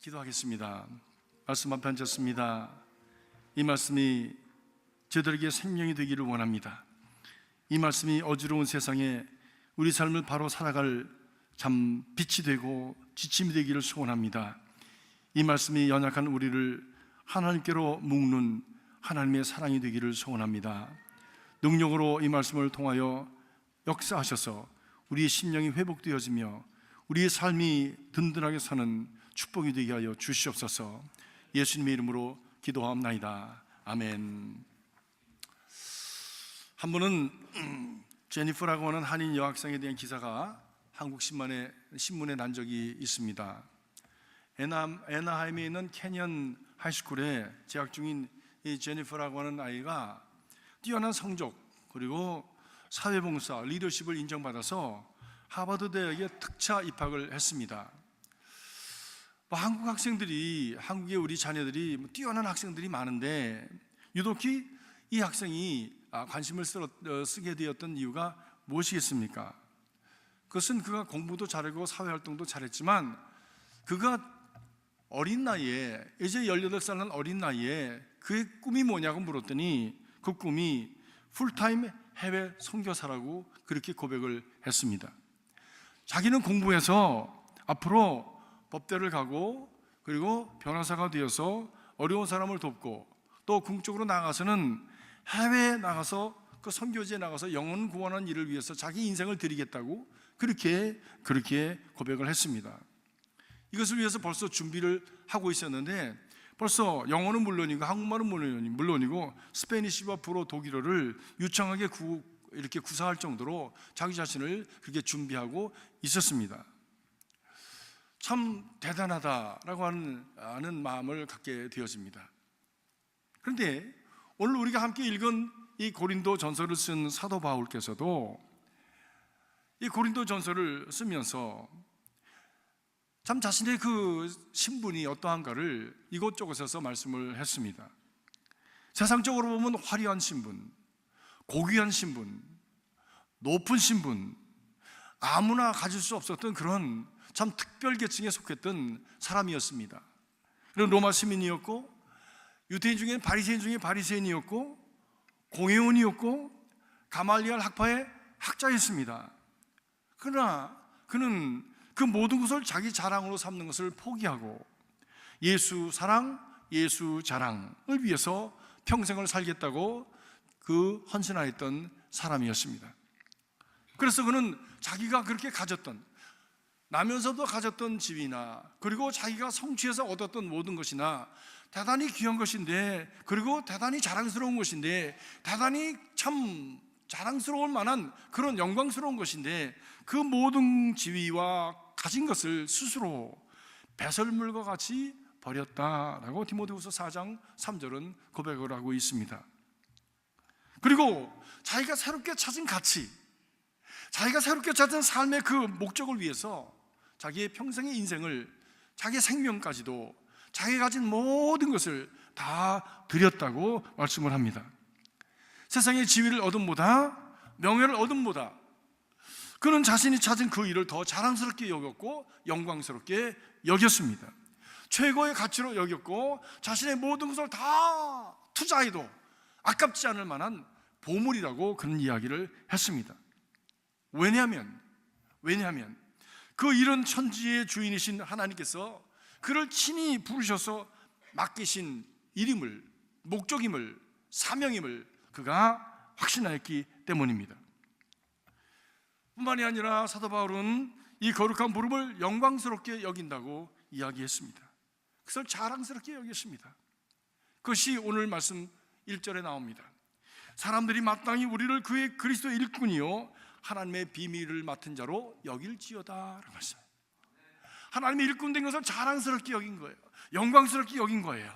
기도하겠습니다. 말씀 앞에 앉았습니다. 이 말씀이 저들에게 생명이 되기를 원합니다. 이 말씀이 어지러운 세상에 우리 삶을 바로 살아갈 참 빛이 되고 지침이 되기를 소원합니다. 이 말씀이 연약한 우리를 하나님께로 묶는 하나님의 사랑이 되기를 소원합니다. 능력으로 이 말씀을 통하여 역사하셔서 우리의 심령이 회복되어지며 우리의 삶이 든든하게 사는 축복이 되게 하여 주시옵소서. 예수님의 이름으로 기도하옵나이다. 아멘. 한 분은 제니퍼라고 하는 한인 여학생에 대한 기사가 한국 신문에 난 적이 있습니다. 애나하임에 있는 캐니언 하이스쿨에 재학 중인 이 제니퍼라고 하는 아이가 뛰어난 성적 그리고 사회봉사, 리더십을 인정받아서 하버드 대학에 특차 입학을 했습니다. 한국 학생들이, 한국의 우리 자녀들이 뛰어난 학생들이 많은데 유독히 이 학생이 관심을 쓰게 되었던 이유가 무엇이겠습니까? 그것은 그가 공부도 잘하고 사회활동도 잘했지만 그가 어린 나이에, 이제 18살 난 어린 나이에 그의 꿈이 뭐냐고 물었더니 그 꿈이 풀타임 해외 선교사라고 그렇게 고백을 했습니다. 자기는 공부해서 앞으로 법대를 가고 그리고 변호사가 되어서 어려운 사람을 돕고 또 궁극적으로 나가서는 해외에 나가서 그 선교지에 나가서 영혼 구원하는 일을 위해서 자기 인생을 드리겠다고 그렇게 고백을 했습니다. 이것을 위해서 벌써 준비를 하고 있었는데 벌써 영어는 물론이고 한국말은 물론이고 스페니쉬와 불어, 독일어를 유창하게 이렇게 구사할 정도로 자기 자신을 그렇게 준비하고 있었습니다. 참 대단하다라고 하는 마음을 갖게 되어집니다. 그런데 오늘 우리가 함께 읽은 이 고린도 전서를 쓴 사도 바울께서도 이 고린도 전서를 쓰면서 참 자신의 그 신분이 어떠한가를 이곳저곳에서 말씀을 했습니다. 세상적으로 보면 화려한 신분, 고귀한 신분, 높은 신분, 아무나 가질 수 없었던 그런 참 특별 계층에 속했던 사람이었습니다. 그리고 로마 시민이었고 유대인 중에 바리새인 중에 바리새인이었고 공회원이었고 가말리엘 학파의 학자였습니다. 그러나 그는 그 모든 것을 자기 자랑으로 삼는 것을 포기하고 예수 사랑, 예수 자랑을 위해서 평생을 살겠다고 그 헌신하였던 사람이었습니다. 그래서 그는 자기가 그렇게 가졌던, 나면서도 가졌던 집이나 그리고 자기가 성취해서 얻었던 모든 것이나 대단히 귀한 것인데, 그리고 대단히 자랑스러운 것인데, 대단히 참 자랑스러울 만한 그런 영광스러운 것인데, 그 모든 지위와 가진 것을 스스로 배설물과 같이 버렸다라고 디모데후서 4장 3절은 고백을 하고 있습니다. 그리고 자기가 새롭게 찾은 가치, 자기가 새롭게 찾은 삶의 그 목적을 위해서 자기의 평생의 인생을, 자기의 생명까지도, 자기가 가진 모든 것을 다 드렸다고 말씀을 합니다. 세상의 지위를 얻음보다, 명예를 얻음보다 그는 자신이 찾은 그 일을 더 자랑스럽게 여겼고 영광스럽게 여겼습니다. 최고의 가치로 여겼고 자신의 모든 것을 다 투자해도 아깝지 않을 만한 보물이라고 그런 이야기를 했습니다. 왜냐하면 그 이런 천지의 주인이신 하나님께서 그를 친히 부르셔서 맡기신 일임을, 목적임을, 사명임을 그가 확신하였기 때문입니다. 뿐만이 아니라 사도 바울은 이 거룩한 부름을 영광스럽게 여긴다고 이야기했습니다. 그것을 자랑스럽게 여겼습니다. 그것이 오늘 말씀 1절에 나옵니다. 사람들이 마땅히 우리를 그의 그리스도의 일꾼이요 하나님의 비밀을 맡은 자로 여길지어다 라고 말씀합니다. 하나님의 일꾼 된 것을 자랑스럽게 여긴 거예요. 영광스럽게 여긴 거예요.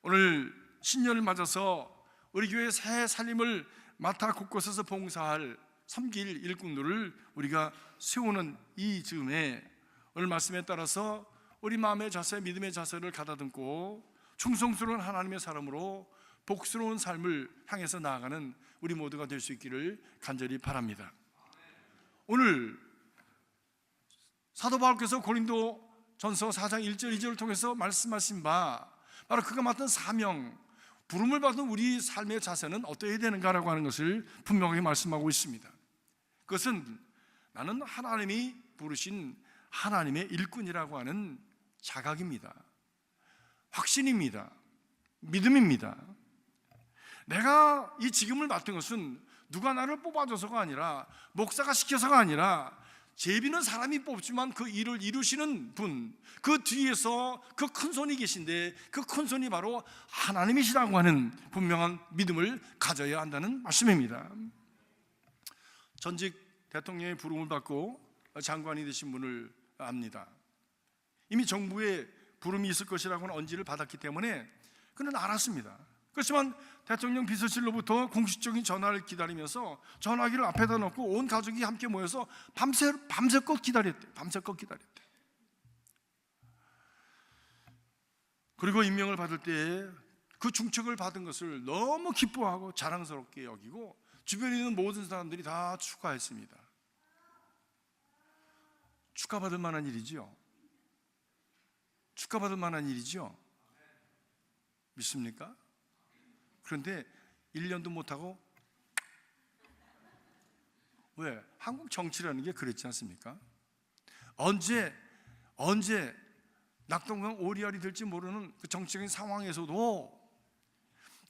오늘 신년을 맞아서 우리 교회 새 살림을 맡아 곳곳에서 봉사할 섬길 일꾼들을 우리가 세우는 이 즈음에 오늘 말씀에 따라서 우리 마음의 자세, 믿음의 자세를 가다듬고 충성스러운 하나님의 사람으로 복스러운 삶을 향해서 나아가는 우리 모두가 될 수 있기를 간절히 바랍니다. 오늘 사도 바울께서 고린도 전서 4장 1절 2절을 통해서 말씀하신 바 바로 그가 맡은 사명, 부름을 받은 우리 삶의 자세는 어떠해야 되는가라고 하는 것을 분명하게 말씀하고 있습니다. 그것은 나는 하나님이 부르신 하나님의 일꾼이라고 하는 자각입니다. 확신입니다. 믿음입니다. 내가 이 직임을 맡은 것은 누가 나를 뽑아줘서가 아니라, 목사가 시켜서가 아니라, 제비는 사람이 뽑지만 그 일을 이루시는 분, 그 뒤에서 그 큰 손이 계신데 그 큰 손이 바로 하나님이시라고 하는 분명한 믿음을 가져야 한다는 말씀입니다. 전직 대통령의 부름을 받고 장관이 되신 분을 압니다. 이미 정부에 부름이 있을 것이라고는 언지를 받았기 때문에 그는 알았습니다. 그렇지만 대통령 비서실로부터 공식적인 전화를 기다리면서 전화기를 앞에다 놓고 온 가족이 함께 모여서 밤새껏 기다렸대. 그리고 임명을 받을 때 그 중책을 받은 것을 너무 기뻐하고 자랑스럽게 여기고 주변에 있는 모든 사람들이 다 축하했습니다. 축하받을 만한 일이죠. 축하받을 만한 일이죠. 믿습니까? 그런데 1년도 못하고, 왜? 한국 정치라는 게 그랬지 않습니까? 언제 낙동강 오리알이 될지 모르는 그 정치적인 상황에서도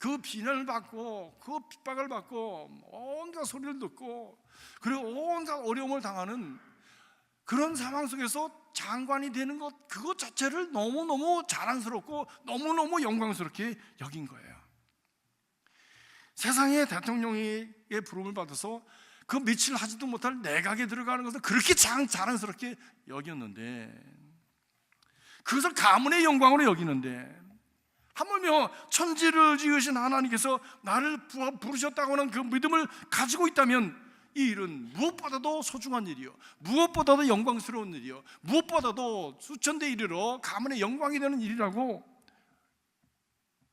그 비난을 받고 그 핍박을 받고 온갖 소리를 듣고 그리고 온갖 어려움을 당하는 그런 상황 속에서 장관이 되는 것, 그것 자체를 너무너무 자랑스럽고 너무너무 영광스럽게 여긴 거예요. 세상에 대통령의 부름을 받아서 그 며칠 하지도 못할 내각에 들어가는 것을 그렇게 자랑스럽게 여겼는데, 그것을 가문의 영광으로 여기는데, 하물며 천지를 지으신 하나님께서 나를 부르셨다고 하는 그 믿음을 가지고 있다면 이 일은 무엇보다도 소중한 일이요, 무엇보다도 영광스러운 일이요, 무엇보다도 수천대 이르러 가문의 영광이 되는 일이라고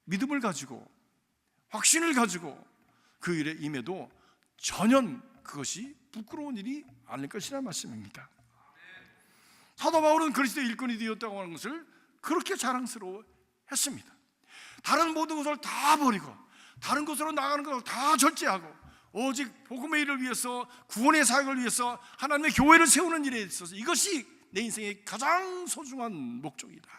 믿음을 가지고 확신을 가지고 그 일에 임해도 전혀 그것이 부끄러운 일이 아닐 것이라는 말씀입니다. 사도 바울은 그리스도의 일꾼이 되었다고 하는 것을 그렇게 자랑스러워했습니다. 다른 모든 것을 다 버리고 다른 곳으로 나가는 것을 다 절제하고 오직 복음의 일을 위해서, 구원의 사역을 위해서 하나님의 교회를 세우는 일에 있어서 이것이 내 인생의 가장 소중한 목적이다.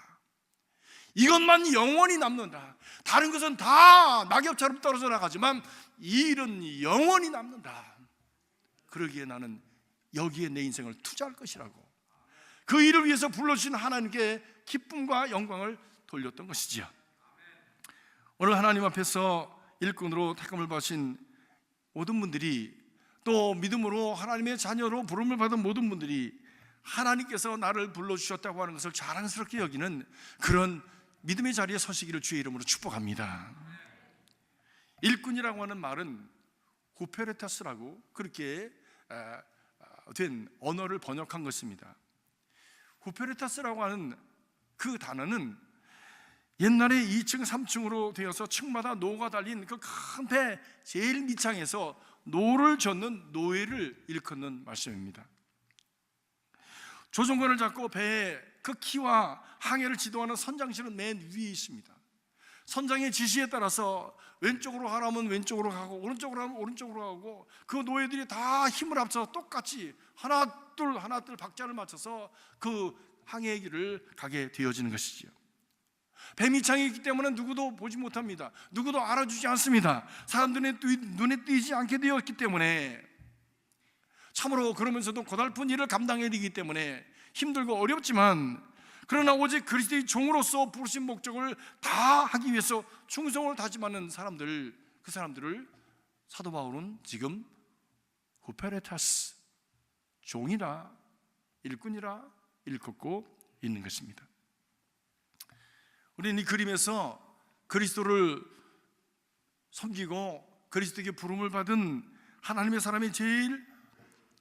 이것만 영원히 남는다. 다른 것은 다 낙엽처럼 떨어져 나가지만 이 일은 영원히 남는다. 그러기에 나는 여기에 내 인생을 투자할 것이라고, 그 일을 위해서 불러주신 하나님께 기쁨과 영광을 돌렸던 것이지요. 오늘 하나님 앞에서 일꾼으로 택함을 받으신 모든 분들이, 또 믿음으로 하나님의 자녀로 부름을 받은 모든 분들이 하나님께서 나를 불러주셨다고 하는 것을 자랑스럽게 여기는 그런 믿음의 자리에 서시기를 주의 이름으로 축복합니다. 일꾼이라고 하는 말은 후페레타스라고 그렇게 된 언어를 번역한 것입니다. 후페레타스라고 하는 그 단어는 옛날에 2층 3층으로 되어서 층마다 노가 달린 그 큰 배 제일 밑창에서 노를 젓는 노예를 일컫는 말씀입니다. 조종관을 잡고 배의 그 키와 항해를 지도하는 선장실은 맨 위에 있습니다. 선장의 지시에 따라서 왼쪽으로 가라면 왼쪽으로 가고 오른쪽으로 가면 오른쪽으로 가고, 그 노예들이 다 힘을 합쳐서 똑같이 하나 둘 박자를 맞춰서 그 항해의 길을 가게 되어지는 것이지요. 배 밑창이 있기 때문에 누구도 보지 못합니다. 누구도 알아주지 않습니다. 사람들의 눈에 띄지 않게 되었기 때문에, 참으로 그러면서도 고달픈 일을 감당해야 되기 때문에 힘들고 어렵지만, 그러나 오직 그리스도의 종으로서 부르신 목적을 다 하기 위해서 충성을 다짐하는 사람들, 그 사람들을 사도 바울은 지금 후페레타스, 종이라, 일꾼이라 일컫고 있는 것입니다. 우리는 이 그림에서 그리스도를 섬기고 그리스도에게 부름을 받은 하나님의 사람의 제일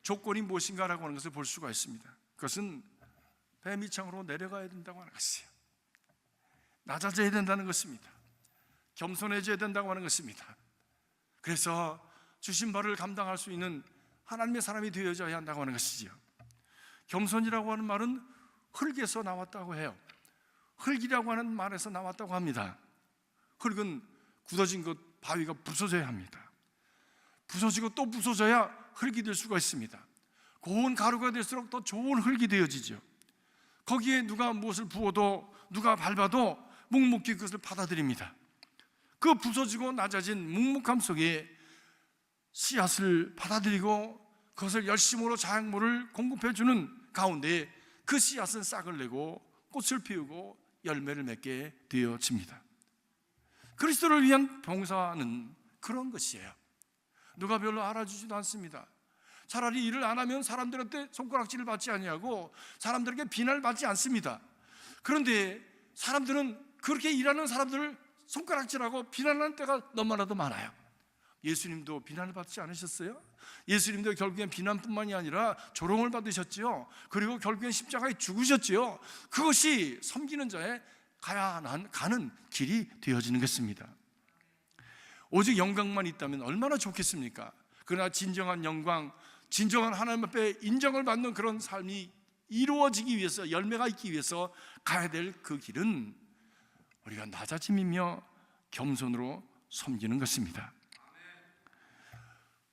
조건이 무엇인가라고 하는 것을 볼 수가 있습니다. 그것은 배 밑창으로 내려가야 된다고 하는 것이에요. 낮아져야 된다는 것입니다. 겸손해져야 된다고 하는 것입니다. 그래서 주신 바를 감당할 수 있는 하나님의 사람이 되어져야 한다고 하는 것이지요. 겸손이라고 하는 말은 흙에서 나왔다고 해요. 흙이라고 하는 말에서 나왔다고 합니다. 흙은 굳어진 것, 바위가 부서져야 합니다. 부서지고 또 부서져야 흙이 될 수가 있습니다. 고운 가루가 될수록 더 좋은 흙이 되어지죠. 거기에 누가 무엇을 부어도, 누가 밟아도 묵묵히 그것을 받아들입니다. 그 부서지고 낮아진 묵묵함 속에 씨앗을 받아들이고 그것을 열심으로 자양물을 공급해주는 가운데 그 씨앗은 싹을 내고 꽃을 피우고 열매를 맺게 되어집니다. 그리스도를 위한 봉사는 그런 것이에요. 누가 별로 알아주지도 않습니다. 차라리 일을 안 하면 사람들한테 손가락질을 받지 아니하고 사람들에게 비난을 받지 않습니다. 그런데 사람들은 그렇게 일하는 사람들을 손가락질하고 비난하는 때가 너무나도 많아요. 예수님도 비난을 받지 않으셨어요? 예수님도 결국엔 비난뿐만이 아니라 조롱을 받으셨지요. 그리고 결국엔 십자가에 죽으셨지요. 그것이 섬기는 자의 가는 길이 되어지는 것입니다. 오직 영광만 있다면 얼마나 좋겠습니까? 그러나 진정한 영광, 진정한 하나님 앞에 인정을 받는 그런 삶이 이루어지기 위해서, 열매가 있기 위해서 가야 될 그 길은 우리가 낮아짐이며 겸손으로 섬기는 것입니다.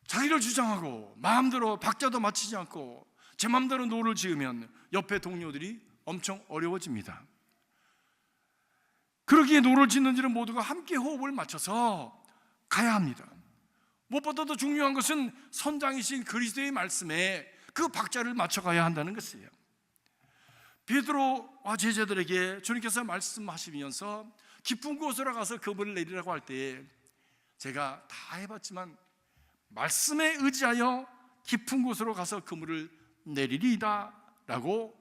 자기를 주장하고 마음대로 박자도 맞추지 않고 제 마음대로 노를 지으면 옆에 동료들이 엄청 어려워집니다. 그러기에 노를 짓는지는 모두가 함께 호흡을 맞춰서 가야 합니다. 무엇보다도 중요한 것은 선장이신 그리스도의 말씀에 그 박자를 맞춰가야 한다는 것이에요. 베드로와 제자들에게 주님께서 말씀하시면서 깊은 곳으로 가서 그물을 내리라고 할 때에 제가 다 해봤지만 말씀에 의지하여 깊은 곳으로 가서 그물을 내리리이다 라고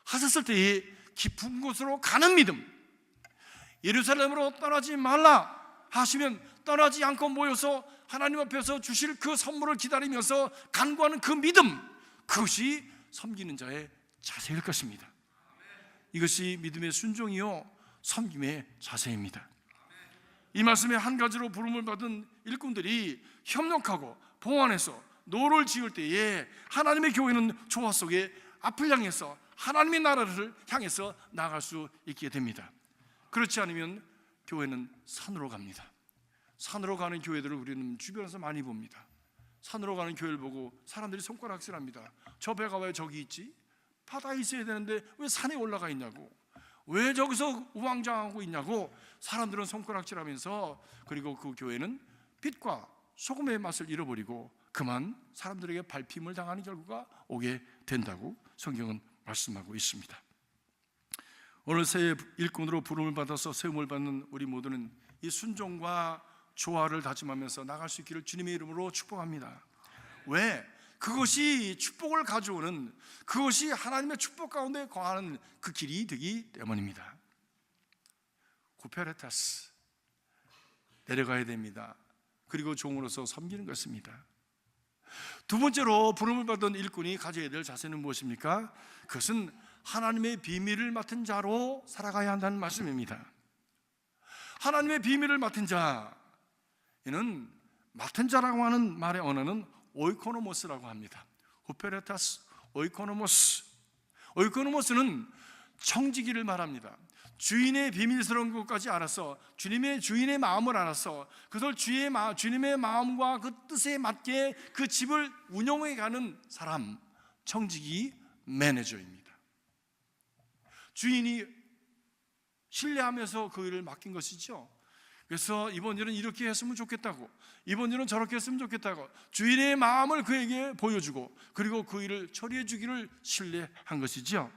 하셨을 때에 깊은 곳으로 가는 믿음, 예루살렘으로 떠나지 말라 하시면 떠나지 않고 모여서 하나님 앞에서 주실 그 선물을 기다리면서 간구하는 그 믿음, 그것이 섬기는 자의 자세일 것입니다. 이것이 믿음의 순종이요 섬김의 자세입니다. 이 말씀에 한 가지로 부름을 받은 일꾼들이 협력하고 봉안해서 노를 지을 때에 하나님의 교회는 조화 속에 앞을 향해서 하나님의 나라를 향해서 나아갈 수 있게 됩니다. 그렇지 않으면 교회는 산으로 갑니다. 산으로 가는 교회들을 우리는 주변에서 많이 봅니다. 산으로 가는 교회를 보고 사람들이 손가락질합니다. 저 배가 왜 저기 있지? 바다에 있어야 되는데 왜 산에 올라가 있냐고, 왜 저기서 우왕좌왕하고 있냐고 사람들은 손가락질하면서, 그리고 그 교회는 빛과 소금의 맛을 잃어버리고 그만 사람들에게 밟힘을 당하는 결과가 오게 된다고 성경은 말씀하고 있습니다. 오늘 새 일꾼으로 부름을 받아서 세움을 받는 우리 모두는 이 순종과 조화를 다짐하면서 나갈 수 있기를 주님의 이름으로 축복합니다. 왜? 그것이 축복을 가져오는, 그것이 하나님의 축복 가운데 거하는 그 길이 되기 때문입니다. 구페레타스, 내려가야 됩니다. 그리고 종으로서 섬기는 것입니다. 두 번째로 부름을 받은 일꾼이 가져야 될 자세는 무엇입니까? 그것은 하나님의 비밀을 맡은 자로 살아가야 한다는 말씀입니다. 하나님의 비밀을 맡은 자, 이는 맡은 자라고 하는 말의 언어는 오이코노모스라고 합니다. 후페레타스 오이코노모스. 오이코노모스는 청지기를 말합니다. 주인의 비밀스러운 것까지 알아서 주인의 마음을 알아서 그것을 주님의 마음과 그 뜻에 맞게 그 집을 운영해가는 사람, 청지기 매니저입니다. 주인이 신뢰하면서 그 일을 맡긴 것이죠. 그래서 이번 일은 이렇게 했으면 좋겠다고, 이번 일은 저렇게 했으면 좋겠다고 주인의 마음을 그에게 보여주고 그리고 그 일을 처리해 주기를 신뢰한 것이죠.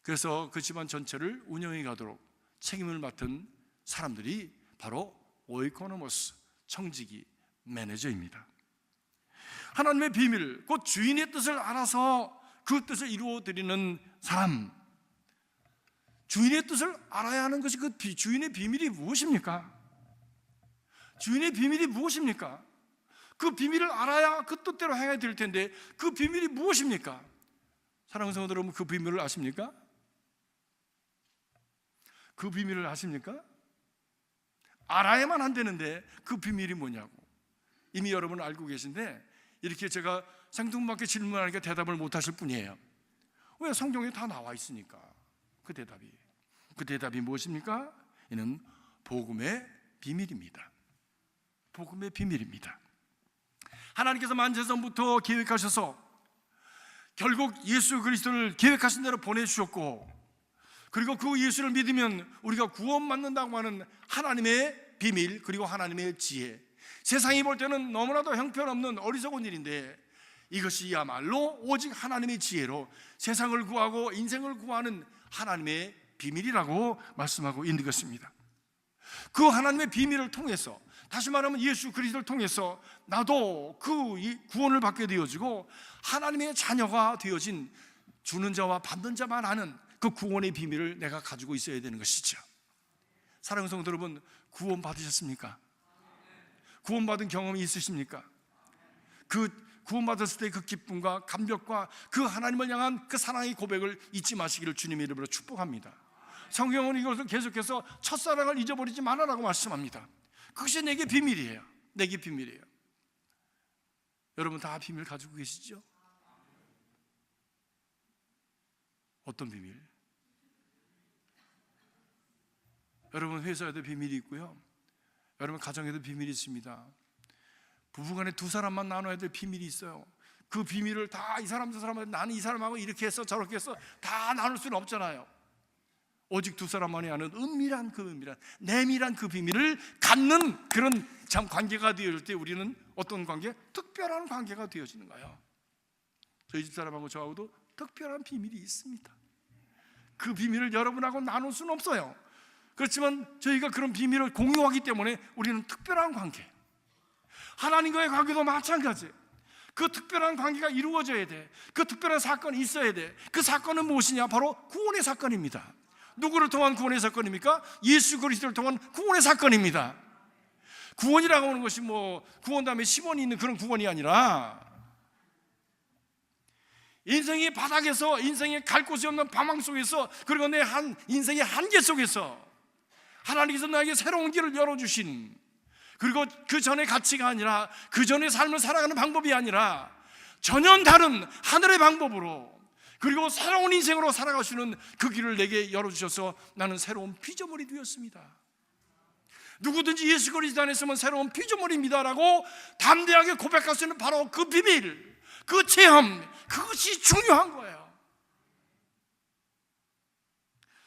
그래서 그 집안 전체를 운영해 가도록 책임을 맡은 사람들이 바로 오이코노모스, 청지기 매니저입니다. 하나님의 비밀, 곧 주인의 뜻을 알아서 그 뜻을 이루어 드리는 사람, 주인의 뜻을 알아야 하는 것이 그 주인의 비밀이 무엇입니까? 주인의 비밀이 무엇입니까? 그 비밀을 알아야 그 뜻대로 행해야 될 텐데 그 비밀이 무엇입니까? 사랑하는 성도 여러분, 그 비밀을 아십니까? 그 비밀을 아십니까? 알아야만 한다는데 그 비밀이 뭐냐고. 이미 여러분은 알고 계신데 이렇게 제가 생뚱맞게 질문하니까 대답을 못 하실 뿐이에요. 왜? 성경에 다 나와 있으니까. 그 대답이 무엇입니까? 이는 복음의 비밀입니다. 복음의 비밀입니다. 하나님께서 만세전부터 계획하셔서 결국 예수 그리스도를 계획하신 대로 보내주셨고, 그리고 그 예수를 믿으면 우리가 구원받는다고 하는 하나님의 비밀, 그리고 하나님의 지혜, 세상이 볼 때는 너무나도 형편없는 어리석은 일인데 이것이야말로 오직 하나님의 지혜로 세상을 구하고 인생을 구하는 하나님의 비밀이라고 말씀하고 있는 것입니다. 그 하나님의 비밀을 통해서, 다시 말하면 예수 그리스도를 통해서 나도 그 구원을 받게 되어지고 하나님의 자녀가 되어진, 주는 자와 받는 자만 아는 그 구원의 비밀을 내가 가지고 있어야 되는 것이죠. 사랑하는 성도 여러분, 구원 받으셨습니까? 구원받은 경험이 있으십니까? 그 구원받았을 때 그 기쁨과 감격과 그 하나님을 향한 그 사랑의 고백을 잊지 마시기를 주님의 이름으로 축복합니다. 성경은 이것을 계속해서 첫사랑을 잊어버리지 말아라고 말씀합니다. 그것이 내게 비밀이에요. 내게 비밀이에요. 여러분 다 비밀 가지고 계시죠? 어떤 비밀? 여러분 회사에도 비밀이 있고요, 여러분 가정에도 비밀이 있습니다. 부부간에 두 사람만 나눠야 될 비밀이 있어요. 그 비밀을 다 이 사람 저 사람한테, 나는 이 사람하고 이렇게 했어 저렇게 했어 다 나눌 수는 없잖아요. 오직 두 사람만이 아는 은밀한 그 은밀한 내밀한 그 비밀을 갖는 그런 참 관계가 되어질 때 우리는 어떤 관계? 특별한 관계가 되어지는 거예요. 저희 집 사람하고 저하고도 특별한 비밀이 있습니다. 그 비밀을 여러분하고 나눌 수는 없어요. 그렇지만 저희가 그런 비밀을 공유하기 때문에 우리는 특별한 관계, 하나님과의 관계도 마찬가지. 그 특별한 관계가 이루어져야 돼. 그 특별한 사건이 있어야 돼. 그 사건은 무엇이냐? 바로 구원의 사건입니다. 누구를 통한 구원의 사건입니까? 예수 그리스도를 통한 구원의 사건입니다. 구원이라고 하는 것이 뭐 구원 다음에 10원이 있는 그런 구원이 아니라, 인생의 바닥에서, 인생의 갈 곳이 없는 방황 속에서, 그리고 내 인생의 한계 속에서 하나님께서 나에게 새로운 길을 열어주신, 그리고 그 전의 가치가 아니라, 그 전의 삶을 살아가는 방법이 아니라 전혀 다른 하늘의 방법으로, 그리고 새로운 인생으로 살아가시는 그 길을 내게 열어주셔서 나는 새로운 피조물이 되었습니다. 누구든지 예수 그리스도 안에 있으면 새로운 피조물입니다라고 담대하게 고백할 수 있는 바로 그 비밀, 그 체험, 그것이 중요한 거예요.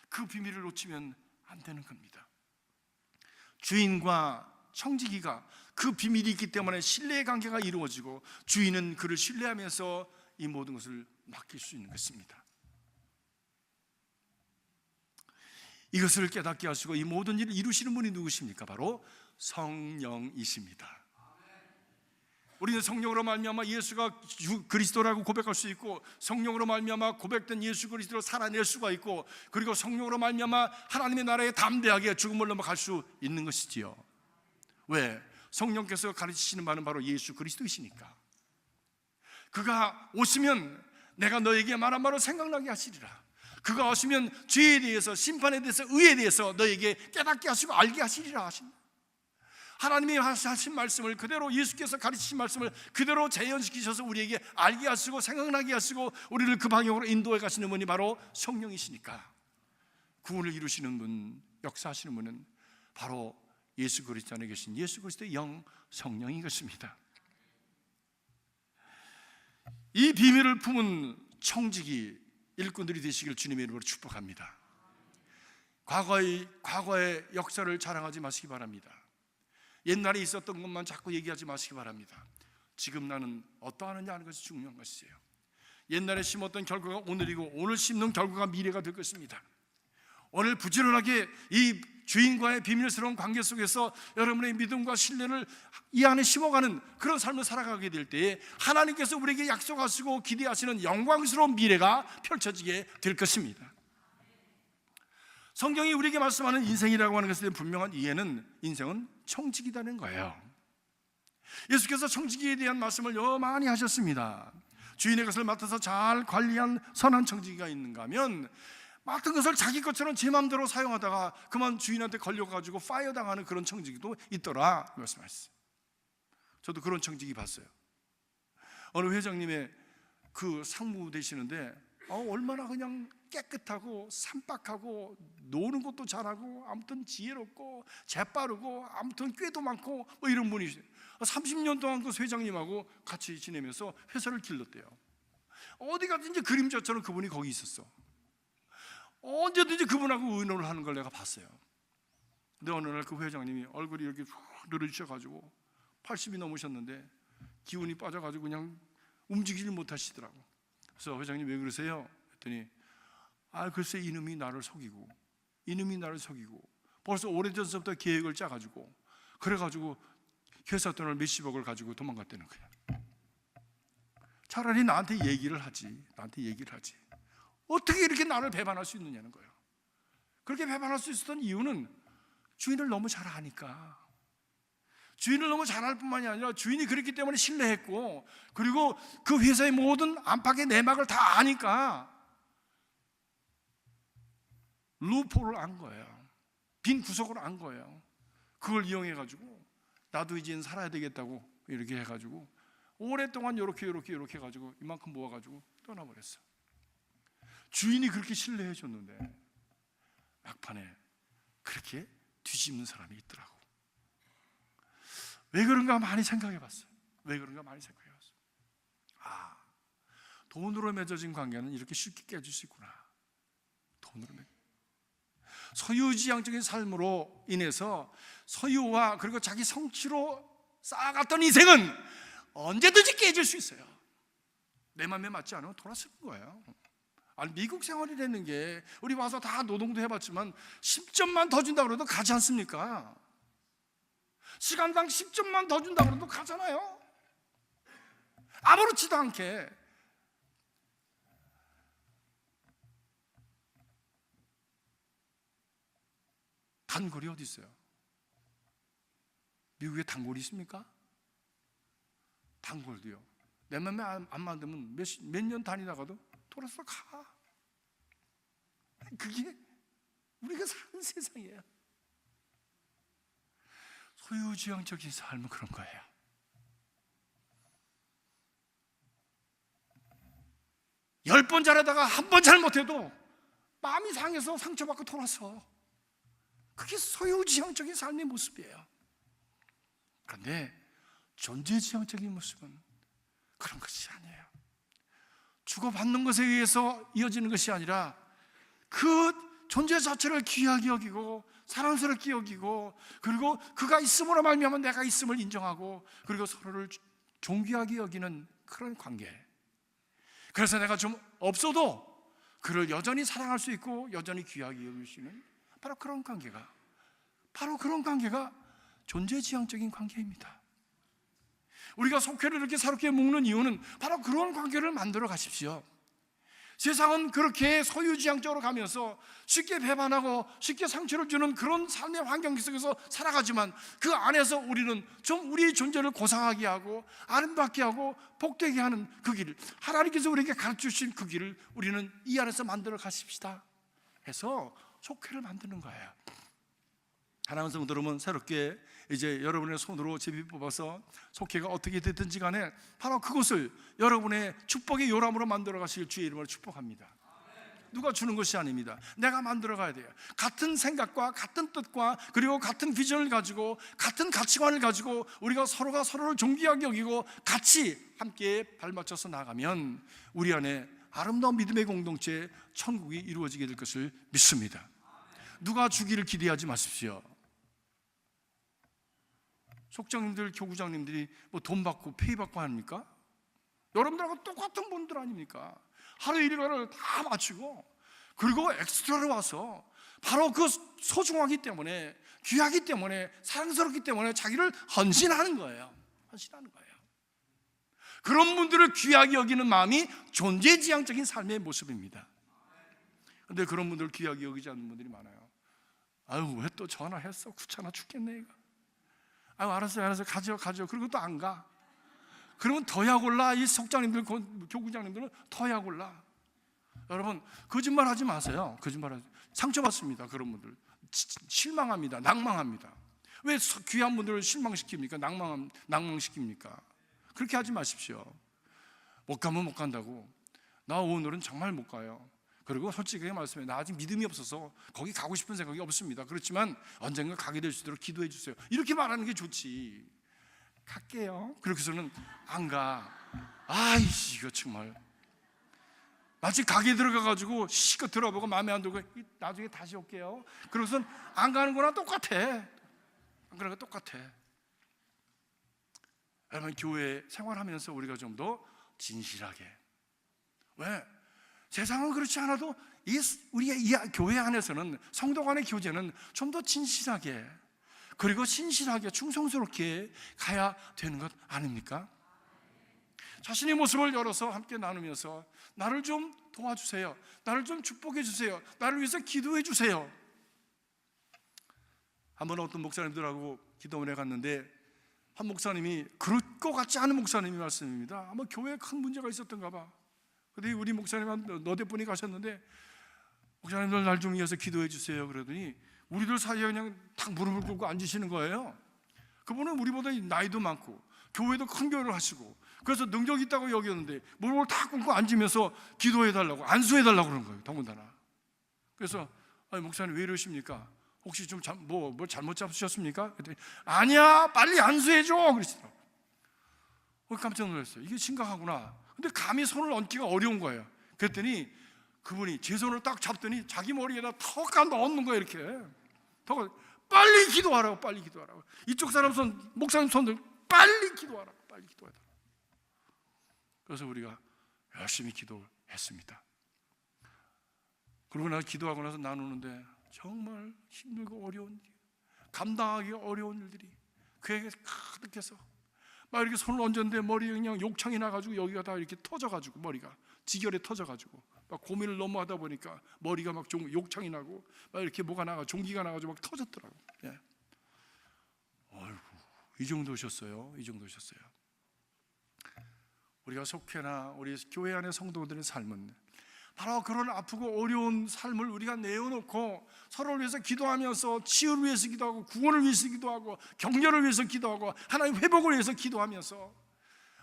그 비밀을 놓치면 안 되는 겁니다. 주인과 청지기가 그 비밀이 있기 때문에 신뢰의 관계가 이루어지고, 주인은 그를 신뢰하면서 이 모든 것을 맡길 수 있는 것입니다. 이것을 깨닫게 하시고 이 모든 일을 이루시는 분이 누구십니까? 바로 성령이십니다. 우리는 성령으로 말미암아 예수가 그리스도라고 고백할 수 있고, 성령으로 말미암아 고백된 예수 그리스도를 살아낼 수가 있고, 그리고 성령으로 말미암아 하나님의 나라에 담대하게 죽음을 넘어갈 수 있는 것이지요. 왜? 성령께서 가르치시는 바는 바로 예수 그리스도이시니까. 그가 오시면 내가 너에게 말한 바로 생각나게 하시리라. 그가 오시면 죄에 대해서, 심판에 대해서, 의에 대해서 너에게 깨닫게 하시고 알게 하시리라 하십니다. 하나님이 하신 말씀을 그대로, 예수께서 가르치신 말씀을 그대로 재현시키셔서 우리에게 알게 하시고 생각나게 하시고 우리를 그 방향으로 인도해 가시는 분이 바로 성령이시니까, 구원을 이루시는 분, 역사하시는 분은 바로 예수 그리스도 안에 계신 예수 그리스도의 영, 성령인 것입니다. 이 비밀을 품은 청지기 일꾼들이 되시길 주님의 이름으로 축복합니다. 과거의 역사를 자랑하지 마시기 바랍니다. 옛날에 있었던 것만 자꾸 얘기하지 마시기 바랍니다. 지금 나는 어떠하느냐 하는 것이 중요한 것이에요. 옛날에 심었던 결과가 오늘이고, 오늘 심는 결과가 미래가 될 것입니다. 오늘 부지런하게 이 주인과의 비밀스러운 관계 속에서 여러분의 믿음과 신뢰를 이 안에 심어가는 그런 삶을 살아가게 될 때에 하나님께서 우리에게 약속하시고 기대하시는 영광스러운 미래가 펼쳐지게 될 것입니다. 성경이 우리에게 말씀하는 인생이라고 하는 것에 대한 분명한 이해는, 인생은 청지기라는 거예요. 예수께서 청지기에 대한 말씀을 많이 하셨습니다. 주인의 것을 맡아서 잘 관리한 선한 청지기가 있는가 하면, 맡은 것을 자기 것처럼 제 마음대로 사용하다가 그만 주인한테 걸려가지고 파이어 당하는 그런 청지기도 있더라 말씀하셨어요. 저도 그런 청지기 봤어요. 어느 회장님의 그 상무 되시는데 얼마나 그냥 깨끗하고 산박하고 노는 것도 잘하고 아무튼 지혜롭고 재빠르고 아무튼 꾀도 많고 뭐 이런 분이세요. 30년 동안 그 회장님하고 같이 지내면서 회사를 길렀대요. 어디 가든지 그림자처럼 그분이 거기 있었어. 언제든지 그분하고 의논을 하는 걸 내가 봤어요. 근데 어느 날 그 회장님이 얼굴이 이렇게 훅 늘어지셔가지고 80이 넘으셨는데 기운이 빠져가지고 그냥 움직이질 못하시더라고. 그래서 회장님 왜 그러세요? 했더니 글쎄 이놈이 나를 속이고 벌써 오래전부터 계획을 짜가지고 그래가지고 회사 돈을 몇십억을 가지고 도망갔다는 거야. 차라리 나한테 얘기를 하지. 어떻게 이렇게 나를 배반할 수 있느냐는 거예요. 그렇게 배반할 수 있었던 이유는 주인을 너무 잘 아니까. 주인을 너무 잘 알 뿐만이 아니라 주인이 그랬기 때문에 신뢰했고, 그리고 그 회사의 모든 안팎의 내막을 다 아니까 루폴을 안 거예요. 빈 구석을 안 거예요. 그걸 이용해가지고 나도 이제는 살아야 되겠다고 이렇게 해가지고 오랫동안 이렇게 해가지고 이만큼 모아가지고 떠나버렸어. 주인이 그렇게 신뢰해 줬는데 막판에 그렇게 뒤집는 사람이 있더라고. 왜 그런가 많이 생각해 봤어요. 돈으로 맺어진 관계는 이렇게 쉽게 깨질 수 있구나. 소유지향적인 삶으로 인해서 소유와 그리고 자기 성취로 쌓아갔던 인생은 언제든지 깨질 수 있어요. 내 맘에 맞지 않으면 돌아서는 거예요. 미국 생활이 됐는 게 우리 와서 다 노동도 해봤지만 10점만 더 준다 그래도 가지 않습니까? 시간당 10점만 더 준다 그래도 가잖아요. 아무렇지도 않게. 단골이 어디 있어요? 미국에 단골이 있습니까? 단골도요. 내 맘에 안 맞으면 몇 년 다니다가도 돌아서 가. 그게 우리가 사는 세상이에요. 소유지향적인 삶은 그런 거예요. 열 번 잘하다가 한 번 잘못해도 마음이 상해서 상처받고 돌아서. 그게 소유지향적인 삶의 모습이에요. 그런데 존재지향적인 모습은 그런 것이 아니에요. 주고받는 것에 의해서 이어지는 것이 아니라 그 존재 자체를 귀하게 여기고 사랑스럽게 여기고, 그리고 그가 있음으로 말미암아 내가 있음을 인정하고, 그리고 서로를 존귀하게 여기는 그런 관계. 그래서 내가 좀 없어도 그를 여전히 사랑할 수 있고 여전히 귀하게 여길 수 있는 바로 그런 관계가 존재지향적인 관계입니다. 우리가 속회를 이렇게 새롭게 묶는 이유는 바로 그런 관계를 만들어 가십시오. 세상은 그렇게 소유지향적으로 가면서 쉽게 배반하고 쉽게 상처를 주는 그런 삶의 환경 속에서 살아가지만, 그 안에서 우리는 좀 우리의 존재를 고상하게 하고 아름답게 하고 복되게 하는 그 길을, 하나님께서 우리에게 가르쳐주신 그 길을 우리는 이 안에서 만들어 가십시다 해서 속회를 만드는 거예요. 사랑하는 성도 여러분, 새롭게 이제 여러분의 손으로 제비 뽑아서 속회가 어떻게 됐든지 간에 바로 그것을 여러분의 축복의 요람으로 만들어 가실 주의 이름으로 축복합니다. 누가 주는 것이 아닙니다. 내가 만들어 가야 돼요. 같은 생각과 같은 뜻과 그리고 같은 비전을 가지고 같은 가치관을 가지고 우리가 서로가 서로를 존귀하게 여기고 같이 함께 발맞춰서 나가면 우리 안에 아름다운 믿음의 공동체, 천국이 이루어지게 될 것을 믿습니다. 누가 주기를 기대하지 마십시오. 속장님들, 교구장님들이 뭐 돈 받고 페이 받고 합니까? 여러분들하고 똑같은 분들 아닙니까? 하루 일과를 다 마치고 그리고 엑스트라로 와서 바로 그 소중하기 때문에, 귀하기 때문에, 사랑스럽기 때문에 자기를 헌신하는 거예요. 그런 분들을 귀하게 여기는 마음이 존재지향적인 삶의 모습입니다. 그런데 그런 분들을 귀하게 여기지 않는 분들이 많아요. 왜 또 전화했어? 귀찮아 죽겠네 이거. 알았어요 가죠. 그리고 또 안 가. 그러면 더 약올라. 이 속장님들, 교구장님들은 더 약올라. 여러분, 거짓말 하지 마세요. 상처받습니다. 그런 분들 실망합니다. 낭망합니다. 왜 귀한 분들을 실망시킵니까? 낭망시킵니까? 그렇게 하지 마십시오. 못 가면 못 간다고 나 오늘은 정말 못 가요. 그리고 솔직하게 말씀해, 나 아직 믿음이 없어서 거기 가고 싶은 생각이 없습니다. 그렇지만 언젠가 가게 될 수 있도록 기도해 주세요. 이렇게 말하는 게 좋지. 갈게요. 그렇게서는 안 가. 아이씨, 이거 정말 마치 가게 들어가가지고 시껏 들어보고 마음에 안 들고 나중에 다시 올게요. 그러고선 안 가는 거랑 똑같아. 안 가는 거 똑같아. 여러분, 교회 생활하면서 우리가 좀 더 진실하게, 왜? 세상은 그렇지 않아도 우리가 이 교회 안에서는, 성도 간의 교제는 좀 더 진실하게, 그리고 신실하게 충성스럽게 가야 되는 것 아닙니까? 자신의 모습을 열어서 함께 나누면서 나를 좀 도와주세요, 나를 좀 축복해 주세요, 나를 위해서 기도해 주세요. 한번 어떤 목사님들하고 기도원에 갔는데 한 목사님이, 그럴 것 같지 않은 목사님이 말씀입니다. 아마 교회에 큰 문제가 있었던가 봐. 근데 우리 목사님은 너댓 분이 가셨는데, 목사님들 날 좀 위해서 기도해 주세요 그러더니 우리들 사이에 그냥 탁 무릎을 꿇고 앉으시는 거예요. 그분은 우리보다 나이도 많고 교회도 큰 교회를 하시고 그래서 능력 있다고 여겼는데 무릎을 탁 꿇고 앉으면서 기도해 달라고, 안수해 달라고 그런 거예요, 더군다나. 그래서 아니, 목사님 왜 이러십니까? 혹시 좀 뭘 잘못 잡수셨습니까? 그랬더니 아니야, 빨리 안수해 줘 그러시더라고요. 깜짝 놀랐어요. 이게 심각하구나. 근데 감히 손을 얹기가 어려운 거예요. 그랬더니 그분이 제 손을 딱 잡더니 자기 머리에다 턱 넣는 거예요. 이렇게 턱을, 빨리 기도하라고, 빨리 기도하라고. 이쪽 사람 손, 목사님 손들 빨리 기도하라고, 빨리 기도하라고. 그래서 우리가 열심히 기도했습니다. 그러고 나서 기도하고 나서 나누는데 정말 힘들고 어려운 일, 감당하기 어려운 일들이 그에게 가득해서 막 이렇게 손을 얹었는데 머리에 그냥 욕창이 나가지고 여기가 다 이렇게 터져가지고, 머리가 지결에 터져가지고 막 고민을 너무 하다 보니까 머리가 막 욕창이 나고 막 이렇게 뭐가 나가, 종기가 나가지고 막 터졌더라고. 예. 어이구, 이 정도셨어요. 이 정도셨어요. 우리가 속해나 우리 교회 안의 성도들의 삶은 바로 그런 아프고 어려운 삶을 우리가 내어놓고 서로를 위해서 기도하면서 치유를 위해서 기도하고 구원을 위해서 기도하고 격려를 위해서 기도하고 하나님 회복을 위해서 기도하면서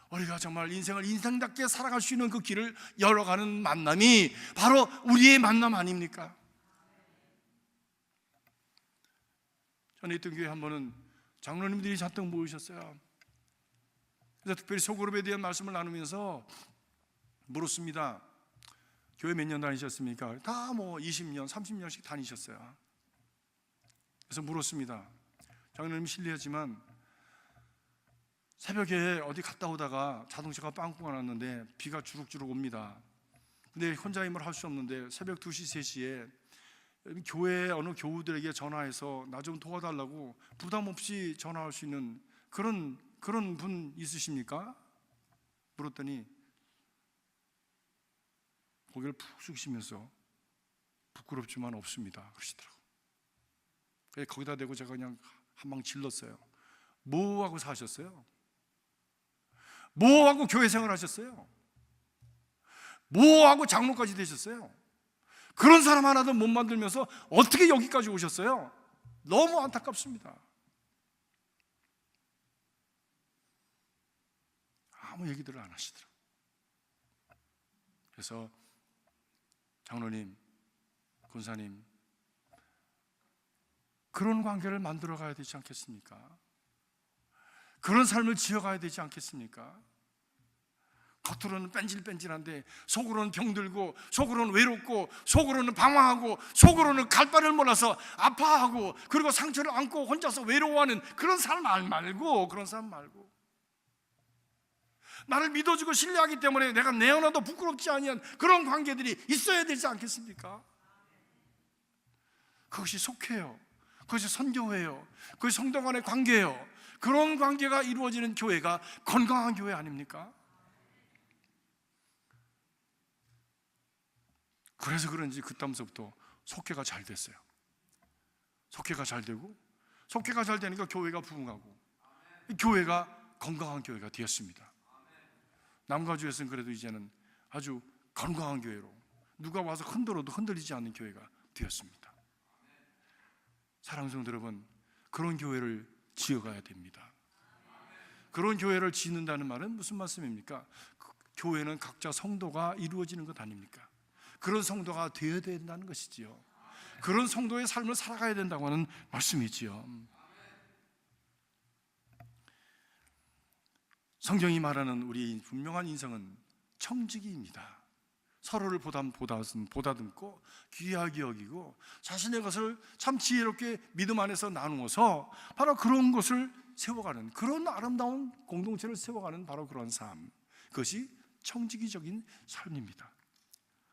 우리가 정말 인생을 인생답게 살아갈 수 있는 그 길을 열어가는 만남이 바로 우리의 만남 아닙니까? 전에 있던 교회 한 번은 장로님들이 잔뜩 모이셨어요. 그래서 특별히 소그룹에 대한 말씀을 나누면서 물었습니다. 교회 몇 년 다니셨습니까? 다 뭐 20년, 30년씩 다니셨어요. 그래서 물었습니다. 장로님 실례하지만 새벽에 어디 갔다 오다가 자동차가 빵꾸가 났는데 비가 주룩주룩 옵니다. 근데 혼자 힘을 할 수 없는데 새벽 2시, 3시에 교회 어느 교우들에게 전화해서 나 좀 도와달라고 부담 없이 전화할 수 있는 그런 분 있으십니까? 물었더니 고개를 푹 숙이시면서 부끄럽지만 없습니다 그러시더라고요. 거기다 대고 제가 그냥 한 방 질렀어요. 뭐하고 사셨어요? 뭐하고 교회 생활 하셨어요? 뭐하고 장로까지 되셨어요? 그런 사람 하나도 못 만들면서 어떻게 여기까지 오셨어요? 너무 안타깝습니다. 아무 얘기들을 안 하시더라고요. 그래서 장로님, 권사님, 그런 관계를 만들어 가야 되지 않겠습니까? 그런 삶을 지어가야 되지 않겠습니까? 겉으로는 뺀질뺀질한데 속으로는 병들고, 속으로는 외롭고, 속으로는 방황하고, 속으로는 갈 바를 몰라서 아파하고, 그리고 상처를 안고 혼자서 외로워하는 그런 삶 말고, 그런 삶 말고, 나를 믿어주고 신뢰하기 때문에 내가 내 하나도 부끄럽지 아니한 그런 관계들이 있어야 되지 않겠습니까? 그것이 속해요. 그것이 선교회예요. 그것이 성도 간의 관계예요. 그런 관계가 이루어지는 교회가 건강한 교회 아닙니까? 그래서 그런지 그다음서부터 속회가 잘 됐어요. 속회가 잘 되고, 속회가 잘 되니까 교회가 부흥하고, 교회가 건강한 교회가 되었습니다. 남가주에서는 그래도 이제는 아주 건강한 교회로, 누가 와서 흔들어도 흔들리지 않는 교회가 되었습니다. 사랑하는 성도 여러분, 그런 교회를 지어가야 됩니다. 그런 교회를 짓는다는 말은 무슨 말씀입니까? 교회는 각자 성도가 이루어지는 것 아닙니까? 그런 성도가 되어야 된다는 것이지요. 그런 성도의 삶을 살아가야 된다고 하는 말씀이지요. 성경이 말하는 우리 분명한 인생은 청지기입니다. 서로를 보다듬고 귀하게 여기고 자신의 것을 참 지혜롭게 믿음 안에서 나누어서 바로 그런 것을 세워가는, 그런 아름다운 공동체를 세워가는 바로 그런 삶, 그것이 청지기적인 삶입니다.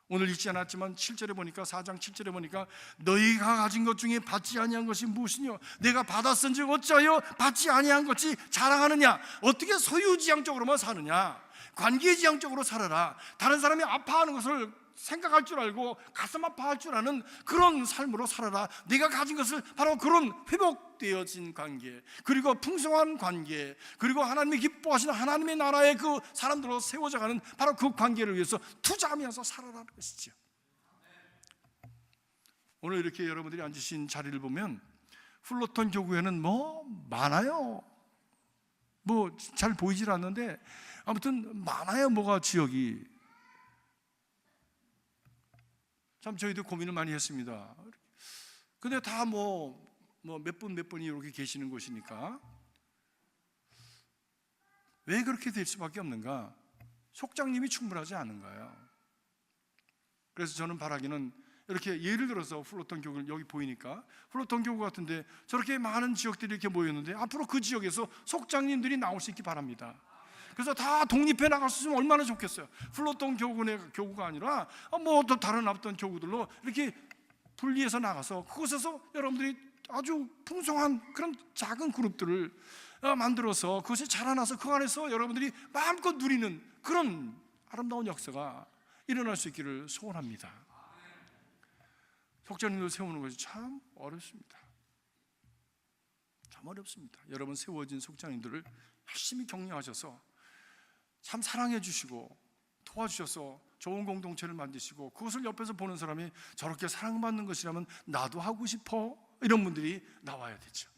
오늘 읽지 않았지만 7절에 보니까, 4장 7절에 보니까 너희가 가진 것 중에 받지 아니한 것이 무엇이뇨? 내가 받았은즉 어찌하여 받지 아니한 것이 자랑하느냐? 어떻게 소유지향적으로만 사느냐? 관계지향적으로 살아라. 다른 사람이 아파하는 것을 생각할 줄 알고 가슴 아파할 줄 아는 그런 삶으로 살아라. 내가 가진 것을 바로 그런 회복되어진 관계, 그리고 풍성한 관계, 그리고 하나님이 기뻐하시는 하나님의 나라의 그 사람들로 세워져가는 바로 그 관계를 위해서 투자하면서 살아라는 것이죠. 오늘 이렇게 여러분들이 앉으신 자리를 보면 플로톤 교구에는 뭐 많아요. 뭐 잘 보이질 않는데 아무튼 많아요. 뭐가 지역이. 참 저희도 고민을 많이 했습니다. 근데 다 몇 분이 이렇게 계시는 곳이니까 왜 그렇게 될 수밖에 없는가? 속장님이 충분하지 않은 거예요. 그래서 저는 바라기는 이렇게 예를 들어서 플로톤 교구를 여기 보이니까 플로톤 교구 같은데 저렇게 많은 지역들이 이렇게 모였는데 앞으로 그 지역에서 속장님들이 나올 수 있기 바랍니다. 그래서 다 독립해 나갈 수 있으면 얼마나 좋겠어요. 플로톤 교구가 아니라 뭐 또 다른 어떤 교구들로 이렇게 분리해서 나가서 그곳에서 여러분들이 아주 풍성한 그런 작은 그룹들을 만들어서 그것이 자라나서 그 안에서 여러분들이 마음껏 누리는 그런 아름다운 역사가 일어날 수 있기를 소원합니다. 속장님들 세우는 것이 참 어렵습니다. 참 어렵습니다. 여러분 세워진 속장님들을 열심히 격려하셔서 참 사랑해 주시고 도와주셔서 좋은 공동체를 만드시고 그것을 옆에서 보는 사람이 저렇게 사랑받는 것이라면 나도 하고 싶어, 이런 분들이 나와야 되죠.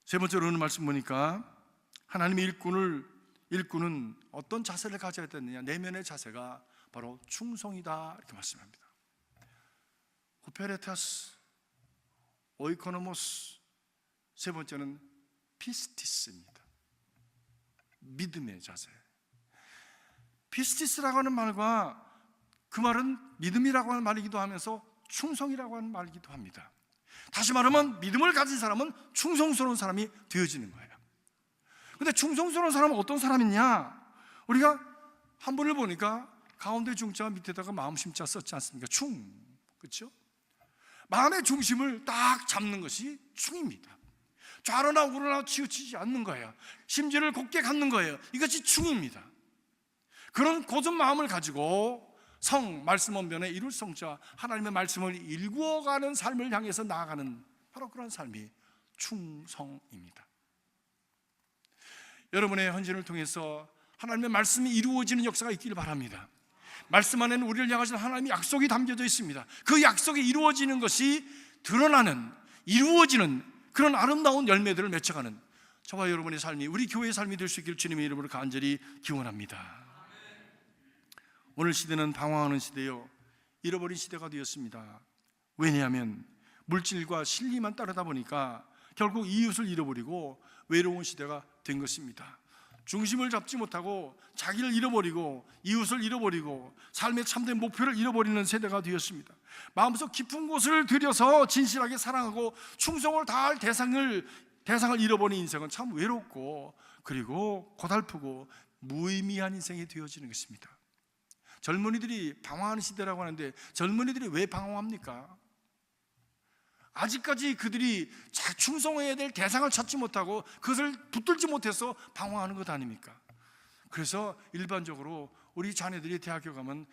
세 번째로 오늘 말씀 보니까 하나님의 일꾼은 어떤 자세를 가져야 되느냐? 내면의 자세가 바로 충성이다, 이렇게 말씀합니다. 후페레타스, 오이코노모스, 세 번째는 피스티스입니다. 믿음의 자세. 피스티스라고 하는 말과 그 말은 믿음이라고 하는 말이기도 하면서 충성이라고 하는 말이기도 합니다. 다시 말하면 믿음을 가진 사람은 충성스러운 사람이 되어지는 거예요. 근데 충성스러운 사람은 어떤 사람이냐? 우리가 한 분을 보니까 가운데 중자 밑에다가 마음 심자 썼지 않습니까? 그렇죠? 마음의 중심을 딱 잡는 것이 충입니다. 좌로나 우로나 치우치지 않는 거예요. 심지를 곧게 갖는 거예요. 이것이 충입니다. 그런 고전 마음을 가지고 말씀 언변에 이룰 성자, 하나님의 말씀을 일구어가는 삶을 향해서 나아가는 바로 그런 삶이 충성입니다. 여러분의 헌신을 통해서 하나님의 말씀이 이루어지는 역사가 있기를 바랍니다. 말씀 안에는 우리를 향하신 하나님의 약속이 담겨져 있습니다. 그 약속이 이루어지는 것이 이루어지는 그런 아름다운 열매들을 맺혀가는 저와 여러분의 삶이, 우리 교회의 삶이 될 수 있기를 주님의 이름으로 간절히 기원합니다. 오늘 시대는 방황하는 시대요, 잃어버린 시대가 되었습니다. 왜냐하면 물질과 실리만 따르다 보니까 결국 이웃을 잃어버리고 외로운 시대가 된 것입니다. 중심을 잡지 못하고 자기를 잃어버리고 이웃을 잃어버리고 삶의 참된 목표를 잃어버리는 세대가 되었습니다. 마음속 깊은 곳을 들여서 진실하게 사랑하고 충성을 다할 대상을 잃어버린 인생은 참 외롭고 그리고 고달프고 무의미한 인생이 되어지는 것입니다. 젊은이들이 방황하는 시대라고 하는데 젊은이들이 왜 방황합니까? 아직까지 그들이 충성해야 될 대상을 찾지 못하고 그것을 붙들지 못해서 방황하는 것 아닙니까? 그래서 일반적으로 우리 자녀들이 대학교 가면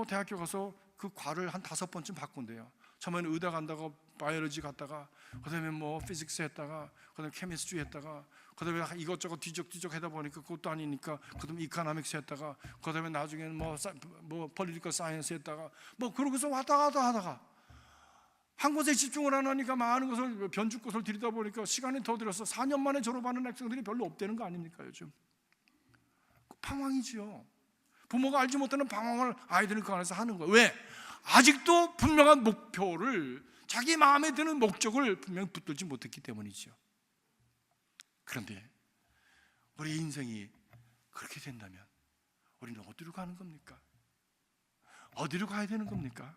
대학교 가서 그 과를 한 5번쯤 바꾼대요. 처음에는 의대 간다고 바이올로지 갔다가 그다음에 피직스 했다가 그다음에 케미스트리 했다가 그다음에 이것저것 뒤적뒤적 하다 보니까 그것도 아니니까 그다음에 이코노믹스 했다가 그다음에 나중에는 폴리티컬 사이언스 했다가 그러고서 왔다 갔다 하다가 한 곳에 집중을 안 하니까 많은 것을 변죽 것을 들이다 보니까 시간이 더 들어서 4년 만에 졸업하는 학생들이 별로 없다는 거 아닙니까 요즘? 방황이지요. 부모가 알지 못하는 방황을 아이들은 그 안에서 하는 거예요. 왜? 아직도 분명한 목표를, 자기 마음에 드는 목적을 분명히 붙들지 못했기 때문이죠. 그런데 우리 인생이 그렇게 된다면 우리는 어디로 가는 겁니까? 어디로 가야 되는 겁니까?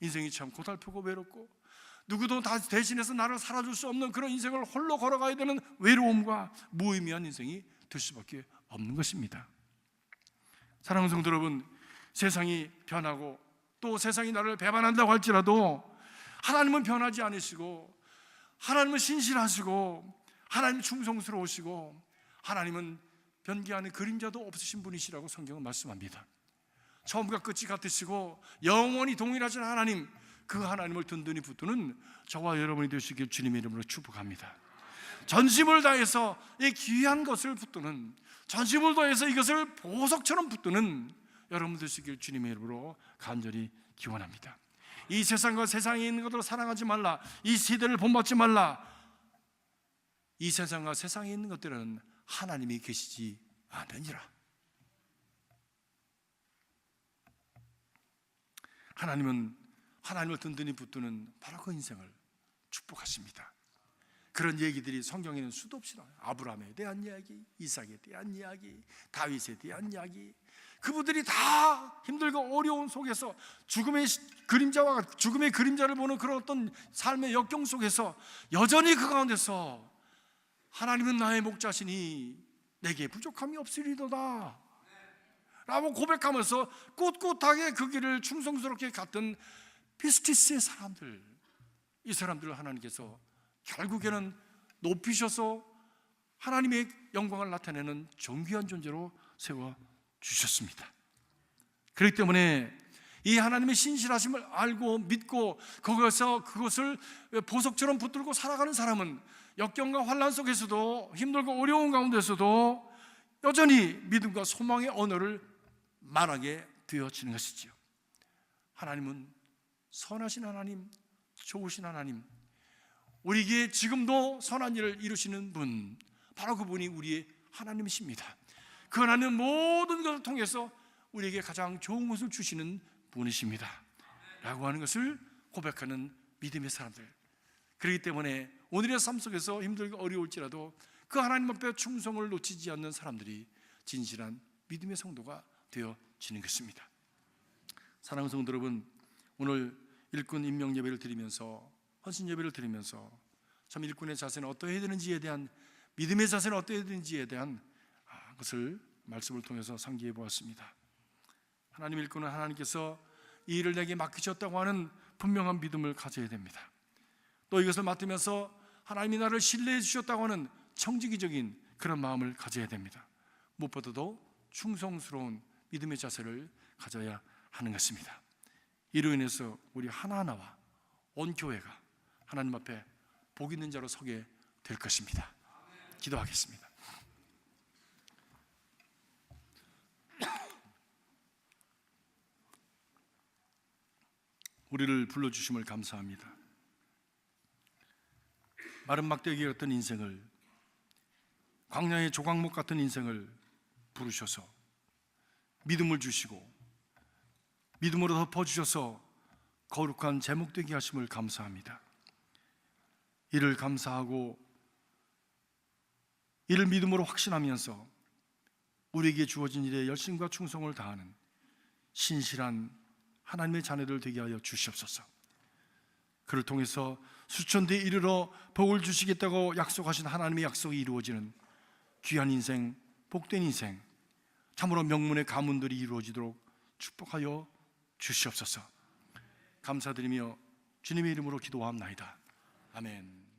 인생이 참 고달프고 외롭고 누구도 다 대신해서 나를 살아줄 수 없는 그런 인생을 홀로 걸어가야 되는 외로움과 무의미한 인생이 될 수밖에 없는 것입니다. 사랑하는 성도 여러분, 세상이 변하고 또 세상이 나를 배반한다고 할지라도 하나님은 변하지 않으시고 하나님은 신실하시고 하나님은 충성스러우시고 하나님은 변개하는 그림자도 없으신 분이시라고 성경은 말씀합니다. 처음과 끝이 같으시고 영원히 동일하신 하나님, 그 하나님을 든든히 붙드는 저와 여러분이 되시길 주님의 이름으로 축복합니다. 전심을 다해서 이 귀한 것을 붙드는, 전심을 다해서 이것을 보석처럼 붙드는 여러분 되시길 주님의 이름으로 간절히 기원합니다. 이 세상과 세상에 있는 것들을 사랑하지 말라, 이 시대를 본받지 말라. 이 세상과 세상에 있는 것들은 하나님이 계시지 않으니라. 하나님은 하나님을 든든히 붙드는 바로 그 인생을 축복하십니다. 그런 얘기들이 성경에는 수도 없이 나와요. 아브라함에 대한 이야기, 이삭에 대한 이야기, 다윗에 대한 이야기. 그분들이 다 힘들고 어려운 속에서 죽음의 그림자를 보는 그런 어떤 삶의 역경 속에서 여전히 그 가운데서 하나님은 나의 목자시니 내게 부족함이 없으리로다 라고 고백하면서 꿋꿋하게 그 길을 충성스럽게 갔던 피스티스의 사람들, 이 사람들을 하나님께서 결국에는 높이셔서 하나님의 영광을 나타내는 존귀한 존재로 세워주셨습니다. 그렇기 때문에 이 하나님의 신실하심을 알고 믿고 그것을 보석처럼 붙들고 살아가는 사람은 역경과 환난 속에서도 힘들고 어려운 가운데서도 여전히 믿음과 소망의 언어를 말하게 되어지는 것이지요. 하나님은 선하신 하나님, 좋으신 하나님, 우리에게 지금도 선한 일을 이루시는 분, 바로 그분이 우리의 하나님이십니다. 그 하나님은 모든 것을 통해서 우리에게 가장 좋은 것을 주시는 분이십니다 라고 하는 것을 고백하는 믿음의 사람들. 그렇기 때문에 오늘의 삶 속에서 힘들고 어려울지라도 그 하나님 앞에 충성을 놓치지 않는 사람들이 진실한 믿음의 성도가 되어지는 것입니다. 사랑하는 성도 여러분, 오늘 일꾼 임명 예배를 드리면서, 헌신 예배를 드리면서 참 일꾼의 자세는 어떠해야 되는지에 대한, 믿음의 자세는 어떠해야 되는지에 대한 것을 말씀을 통해서 상기해 보았습니다. 하나님 일꾼은 하나님께서 이 일을 내게 맡기셨다고 하는 분명한 믿음을 가져야 됩니다. 또 이것을 맡으면서 하나님이 나를 신뢰해 주셨다고 하는 청지기적인 그런 마음을 가져야 됩니다. 무엇보다도 충성스러운 믿음의 자세를 가져야 하는 것입니다. 이로 인해서 우리 하나하나와 온 교회가 하나님 앞에 복 있는 자로 서게 될 것입니다. 기도하겠습니다. 우리를 불러주심을 감사합니다. 마른 막대기 같은 인생을, 광야의 조각목 같은 인생을 부르셔서 믿음을 주시고 믿음으로 덮어주셔서 거룩한 제목되게 하심을 감사합니다. 이를 감사하고 이를 믿음으로 확신하면서 우리에게 주어진 일에 열심과 충성을 다하는 신실한 하나님의 자녀들 되게 하여 주시옵소서. 그를 통해서 수천대에 이르러 복을 주시겠다고 약속하신 하나님의 약속이 이루어지는 귀한 인생, 복된 인생, 참으로 명문의 가문들이 이루어지도록 축복하여 주시옵소서. 감사드리며 주님의 이름으로 기도하옵나이다. 아멘.